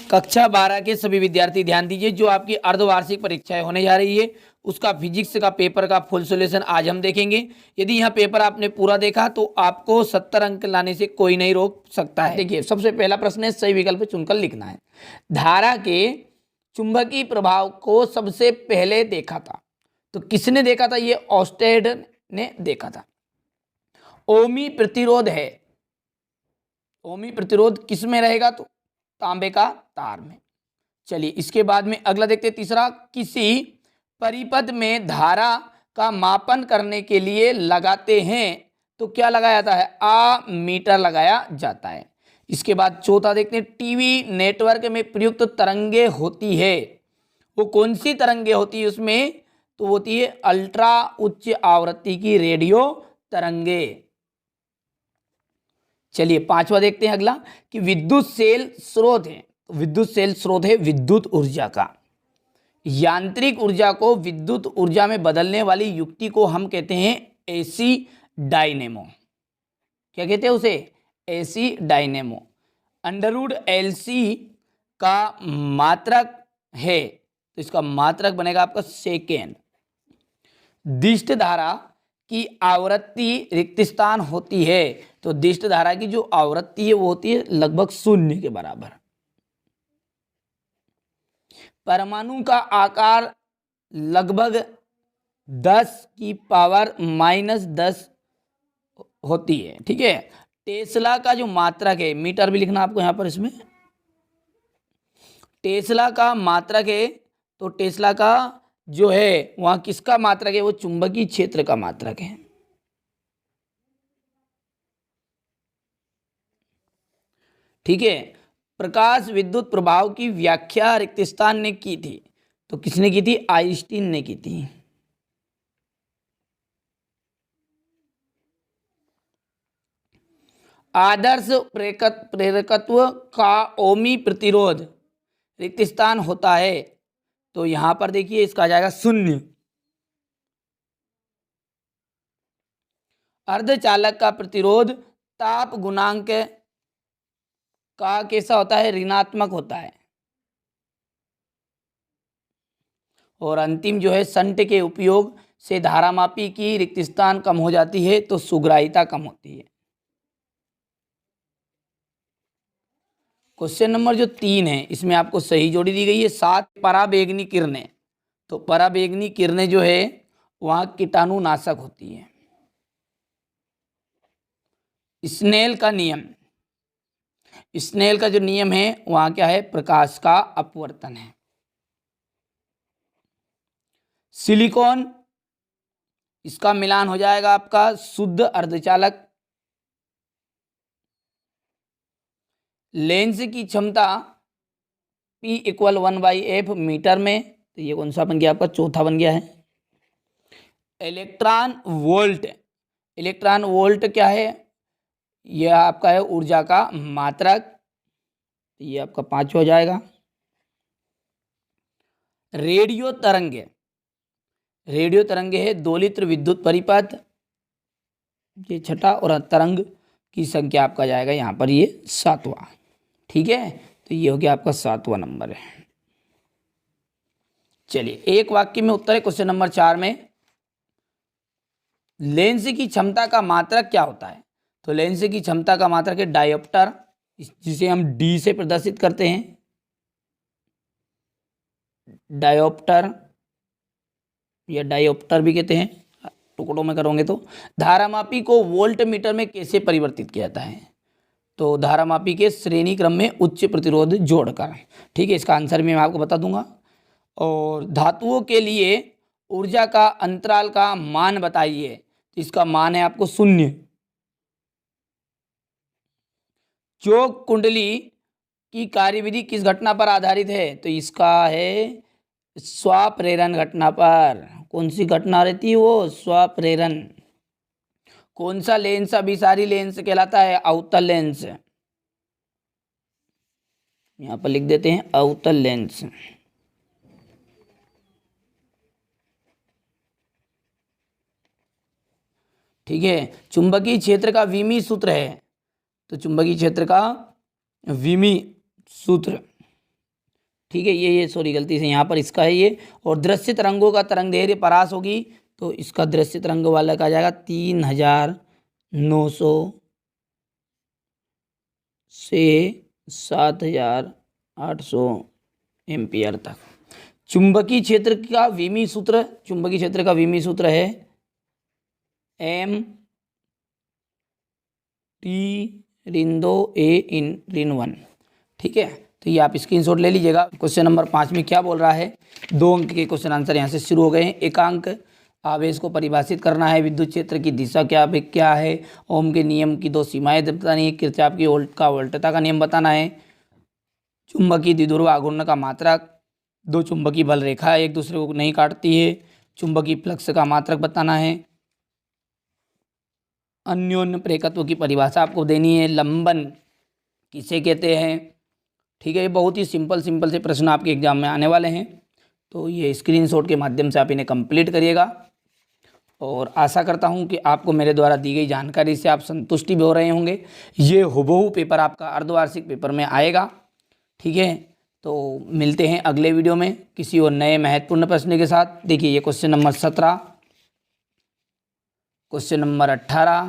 कक्षा 12 के सभी विद्यार्थी ध्यान दीजिए, जो आपकी अर्धवार्षिक परीक्षाएं होने जा रही है उसका फिजिक्स का पेपर का फुल सॉल्यूशन आज हम देखेंगे। यदि यह पेपर आपने पूरा देखा तो आपको 70 अंक लाने से कोई नहीं रोक सकता है। देखिए, सबसे पहला प्रश्न है, सही विकल्प चुनकर लिखना है। धारा के चुंबकीय प्रभाव को सबसे पहले देखा था, तो किसने देखा था? ये ऑस्टेड ने देखा था। ओमी प्रतिरोध है, ओमी प्रतिरोध किस में रहेगा? तो तांबे का तार में। चलिए, इसके बाद में अगला देखते हैं, तीसरा, किसी परिपथ में धारा का मापन करने के लिए लगाते हैं तो क्या लगाया जाता है? मीटर लगाया जाता है। इसके बाद चौथा देखते हैं, टीवी नेटवर्क में प्रयुक्त तरंगे होती है, वो कौन सी तरंगे होती है उसमें? तो होती है अल्ट्रा उच्च आवृत्ति की रेडियो तरंगे। चलिए, पांचवा देखते हैं अगला, कि विद्युत सेल स्रोत है। विद्युत सेल स्रोत है विद्युत ऊर्जा का। यांत्रिक ऊर्जा को विद्युत ऊर्जा में बदलने वाली युक्ति को हम कहते हैं एसी डायनेमो। क्या कहते हैं उसे? AC dynamo. अंडरवुड एलसी का मात्रक है, तो इसका मात्रक बनेगा आपका सेकेंड। दिष्ट धारा की आवृत्ति रिक्त स्थान होती है, तो दिष्ट धारा की जो आवृत्ति है वो होती है लगभग 0 के बराबर। परमाणु का आकार लगभग 10⁻⁻10 होती है, ठीक है। टेस्ला का जो मात्रक है, मीटर भी लिखना आपको यहां पर, इसमें टेस्ला का मात्रक है, तो टेस्ला का जो है वहां किसका मात्रक है? वो चुंबकीय क्षेत्र का मात्रक है। ठीक है। प्रकाश विद्युत प्रभाव की व्याख्या रिक्त स्थान ने की थी, तो किसने की थी? आइंस्टीन ने की थी। आदर्श प्रेरकत्व का ओमी प्रतिरोध रिक्त स्थान होता है, तो यहां पर देखिए इसका आ जाएगा 0। अर्धचालक का प्रतिरोध ताप गुणांक का कैसा होता है? ऋणात्मक होता है। और अंतिम जो है, संट के उपयोग से धारामापी की रिक्त स्थान कम हो जाती है, तो सुग्राहिता कम होती है। क्वेश्चन नंबर जो 3 है, इसमें आपको सही जोड़ी दी गई है। 7, पराबैंगनी किरणें, तो पराबैंगनी किरणें जो है वहां कीटाणुनाशक होती है। स्नेल का नियम, स्नेल का जो नियम है वहां क्या है? प्रकाश का अपवर्तन है। सिलिकॉन, इसका मिलान हो जाएगा आपका शुद्ध अर्धचालक। लेंस की क्षमता P = 1/f मीटर में, तो ये कौन सा बन गया आपका? चौथा बन गया है। इलेक्ट्रॉन वोल्ट, इलेक्ट्रॉन वोल्ट क्या है? यह आपका है ऊर्जा का मात्रक, ये आपका 5 हो जाएगा। रेडियो तरंगे, रेडियो तरंगे है 2 लित्र विद्युत परिपथ, ये छठा, और तरंग की संख्या आपका जाएगा यहाँ पर ये 7वां। ठीक है, तो ये हो गया आपका 7वां नंबर है। चलिए, एक वाक्य में उत्तर है क्वेश्चन नंबर 4 में। लेंस की क्षमता का मात्रक क्या होता है? तो लेंस की क्षमता का मात्रक है डायोप्टर, जिसे हम डी से प्रदर्शित करते हैं। डायोप्टर या डायोप्टर भी कहते हैं, टुकड़ों में करोगे तो। धारामापी को वोल्ट मीटर में कैसे परिवर्तित किया जाता है? तो धारामापी के श्रेणी क्रम में उच्च प्रतिरोध जोड़कर। ठीक है, इसका आंसर मैं आपको बता दूंगा। और धातुओं के लिए ऊर्जा का अंतराल का मान बताइए, तो इसका मान है आपको 0। चौक कुंडली की कार्यविधि किस घटना पर आधारित है? तो इसका है स्वप्रेरण घटना पर। कौन सी घटना रहती है वो? स्वप्रेरण। कौन सा लेंस अभिसारी लेंस कहलाता है? अवतल लेंस। यहां पर लिख देते हैं अवतल लेंस। ठीक है। चुंबकीय क्षेत्र का विमी सूत्र है, तो चुंबकीय क्षेत्र का विमी सूत्र ठीक है, ये सॉरी गलती से यहाँ पर इसका है ये। और दृश्य तरंगों का तरंग दैर्घ्य परास होगी तो इसका दृश्य तरंग वाला का जाएगा 3900 से 7800 एम्पियर तक। चुंबकीय क्षेत्र का विमी सूत्र, चुंबकीय क्षेत्र का विमी सूत्र है M T ऋण 2 A इन ऋण 1। ठीक है, तो ये आप स्क्रीनशॉट ले लीजिएगा। क्वेश्चन नंबर 5 में क्या बोल रहा है, 2 अंक के क्वेश्चन आंसर यहाँ से शुरू हो गए हैं। एकांक आवेश को परिभाषित करना है, विद्युत क्षेत्र की दिशा क्या है, ओम के नियम की 2 सीमाएं बतानी है, किरचॉफ की वोल्टता का नियम बताना है, चुंबकीय द्विध्रुव आघूर्ण का मात्रक, 2 चुंबकीय बल रेखा एक दूसरे को नहीं काटती है, चुंबकीय फ्लक्स का मात्रक बताना है, अन्योन्य प्रेरकत्व की परिभाषा आपको देनी है, लंबन किसे कहते हैं। ठीक है, ये बहुत ही सिंपल से प्रश्न आपके एग्जाम में आने वाले हैं, तो ये स्क्रीनशॉट के माध्यम से आप इन्हें कंप्लीट करिएगा। और आशा करता हूं कि आपको मेरे द्वारा दी गई जानकारी से आप संतुष्टि भी हो रहे होंगे। ये हुबहू पेपर आपका अर्धवार्षिक पेपर में आएगा। ठीक है, तो मिलते हैं अगले वीडियो में किसी और नए महत्वपूर्ण प्रश्न के साथ। देखिए ये question number 17, question number 18,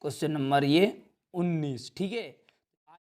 question number ये 19। ठीक है।